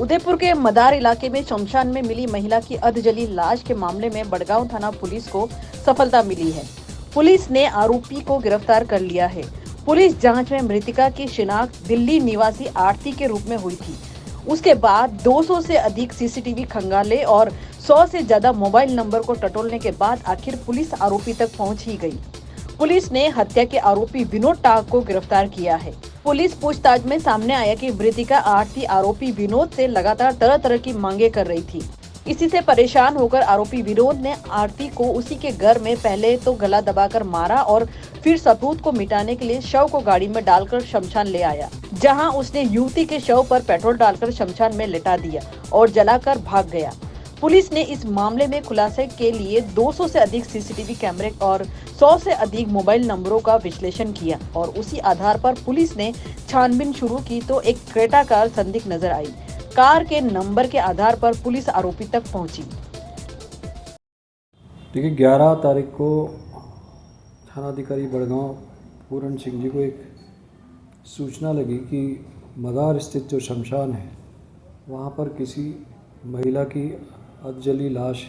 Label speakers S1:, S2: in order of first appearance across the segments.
S1: उदयपुर के मदार इलाके में शमशान में मिली महिला की अधजली लाश के मामले में बड़गांव थाना पुलिस को सफलता मिली है। पुलिस ने आरोपी को गिरफ्तार कर लिया है। पुलिस जांच में मृतका की शिनाख्त दिल्ली निवासी आरती के रूप में हुई थी। उसके बाद 200 से अधिक सीसीटीवी खंगाले और 100 से ज्यादा मोबाइल नंबर को टटोलने के बाद आखिर पुलिस आरोपी तक पहुंच ही गई। पुलिस ने हत्या के आरोपी विनोद टाक को गिरफ्तार किया है। पुलिस पूछताछ में सामने आया कि मृतका आरती आरोपी विनोद से लगातार तरह तरह की मांगे कर रही थी। इसी से परेशान होकर आरोपी विनोद ने आरती को उसी के घर में पहले तो गला दबाकर मारा और फिर सबूत को मिटाने के लिए शव को गाड़ी में डालकर शमशान ले आया, जहां उसने युवती के शव पर पेट्रोल डालकर शमशान में लिटा दिया और जलाकर भाग गया। पुलिस ने इस मामले में खुलासे के लिए 200 से अधिक सीसीटीवी कैमरे और 100 से अधिक मोबाइल नंबरों का विश्लेषण किया और उसी आधार पर पुलिस ने छानबीन शुरू की तो एक क्रेटा कार संदिग्ध नजर आई। कार के नंबर के आधार पर पुलिस आरोपी तक पहुंची।
S2: देखिए 11 तारीख को थानाधिकारी बड़गांव पूरन सिंह जी को एक सूचना लगी कि मदार स्थित जो शमशान है वहाँ पर किसी महिला की अधजली लाश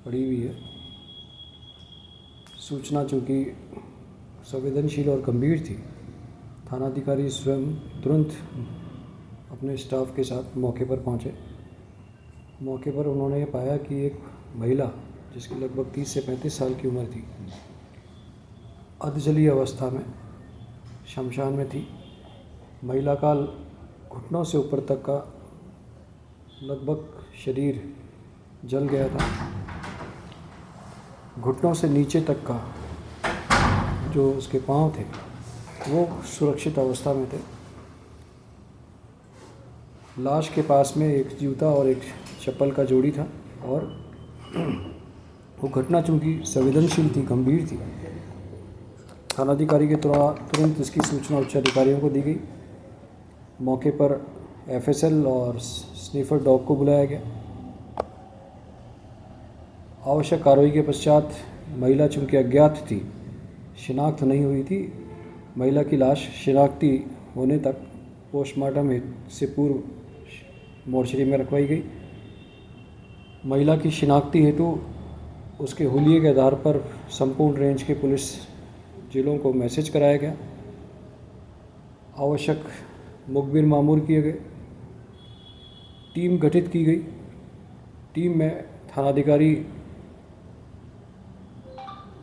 S2: पड़ी हुई है। सूचना चूँकि संवेदनशील और गंभीर थी, थानाधिकारी स्वयं तुरंत अपने स्टाफ के साथ मौके पर पहुँचे। मौके पर उन्होंने पाया कि एक महिला जिसकी लगभग 30 से 35 साल की उम्र थी, अधजली अवस्था में शमशान में थी। महिला का घुटनों से ऊपर तक का लगभग शरीर जल गया था। घुटनों से नीचे तक का जो उसके पांव थे वो सुरक्षित अवस्था में थे। लाश के पास में एक जूता और एक चप्पल का जोड़ी था और वो घटना चूँकि संवेदनशील थी, गंभीर थी, थानाधिकारी के तुरंत इसकी सूचना उच्च अधिकारियों को दी गई। मौके पर एफएसएल और स्नीफर डॉग को बुलाया गया। आवश्यक कार्रवाई के पश्चात महिला चूँकि अज्ञात थी, शिनाख्त नहीं हुई थी, महिला की लाश शिनाख्ती होने तक पोस्टमार्टम से पूर्व मोर्चरी में रखवाई गई। महिला की शिनाख्ती हेतु उसके हुलिये के आधार पर संपूर्ण रेंज के पुलिस जिलों को मैसेज कराया गया। आवश्यक मुखबिर मामूर किए गए। टीम गठित की गई। टीम में थानाधिकारी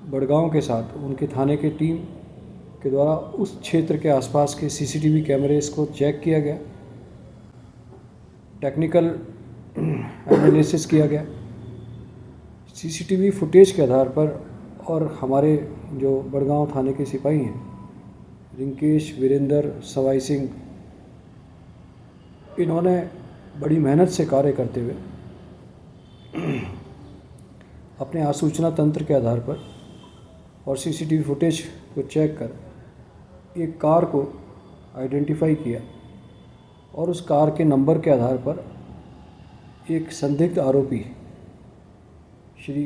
S2: बड़गांव के साथ उनके थाने के टीम के द्वारा उस क्षेत्र के आसपास के सीसीटीवी कैमरेस को चेक किया गया, टेक्निकल एनालिसिस किया गया। सीसीटीवी फुटेज के आधार पर और हमारे जो बड़गांव थाने के सिपाही हैं, रिंकेश, वीरेंद्र, सवाई सिंह, इन्होंने बड़ी मेहनत से कार्य करते हुए अपने आसूचना तंत्र के आधार पर और सीसीटीवी फुटेज को चेक कर एक कार को आइडेंटिफाई किया और उस कार के नंबर के आधार पर एक संदिग्ध आरोपी श्री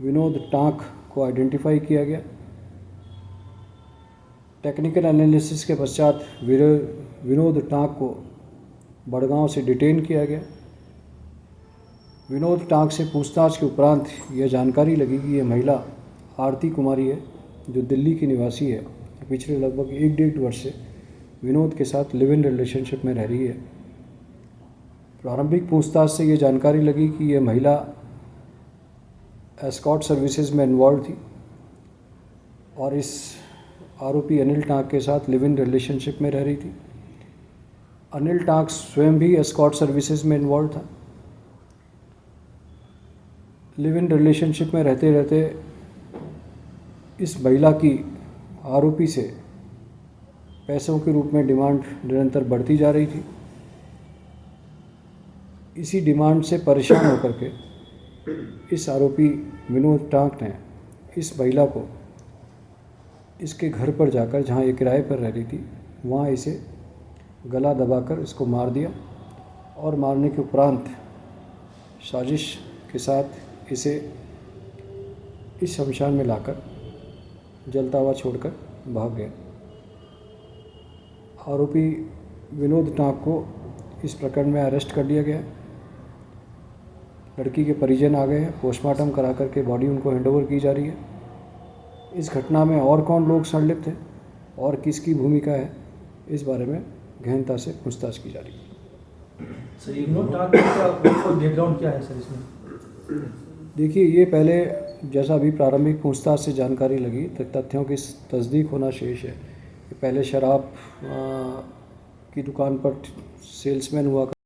S2: विनोद टाक को आइडेंटिफाई किया गया। टेक्निकल एनालिसिस के पश्चात विनोद टाक को बड़गांव से डिटेन किया गया। विनोद टाक से पूछताछ के उपरांत यह जानकारी लगी कि यह महिला आरती कुमारी है, जो दिल्ली की निवासी है। पिछले लगभग 1-1.5 वर्ष से विनोद के साथ लिव इन रिलेशनशिप में रह रही है। प्रारंभिक पूछताछ से ये जानकारी लगी कि यह महिला एस्कॉर्ट सर्विसेज में इन्वॉल्व थी और इस आरोपी अनिल टाक के साथ लिव इन रिलेशनशिप में रह रही थी। अनिल टाक स्वयं भी एस्कॉर्ट सर्विसेज में इन्वॉल्व था। लिव इन रिलेशनशिप में रहते रहते इस महिला की आरोपी से पैसों के रूप में डिमांड निरंतर बढ़ती जा रही थी। इसी डिमांड से परेशान होकर के इस आरोपी विनोद टाक ने इस महिला को इसके घर पर जाकर, जहां ये किराए पर रह रही थी, वहां इसे गला दबाकर इसको मार दिया और मारने के उपरांत साजिश के साथ इसे इस शमशान में लाकर जलता हुआ छोड़कर भाग गया। आरोपी विनोद टाक को इस प्रकरण में अरेस्ट कर लिया गया है। लड़की के परिजन आ गए हैं, पोस्टमार्टम करा करके बॉडी उनको हैंडओवर की जा रही है। इस घटना में और कौन लोग संलिप्त हैं और किसकी भूमिका है, इस बारे में गहनता से पूछताछ की जा रही है।
S3: सर ये का बैकग्राउंड क्या है सर इसमें?
S2: देखिए, ये पहले जैसा अभी प्रारंभिक पूछताछ से जानकारी लगी तो तथ्यों की तस्दीक होना शेष है। पहले शराब की दुकान पर सेल्समैन हुआ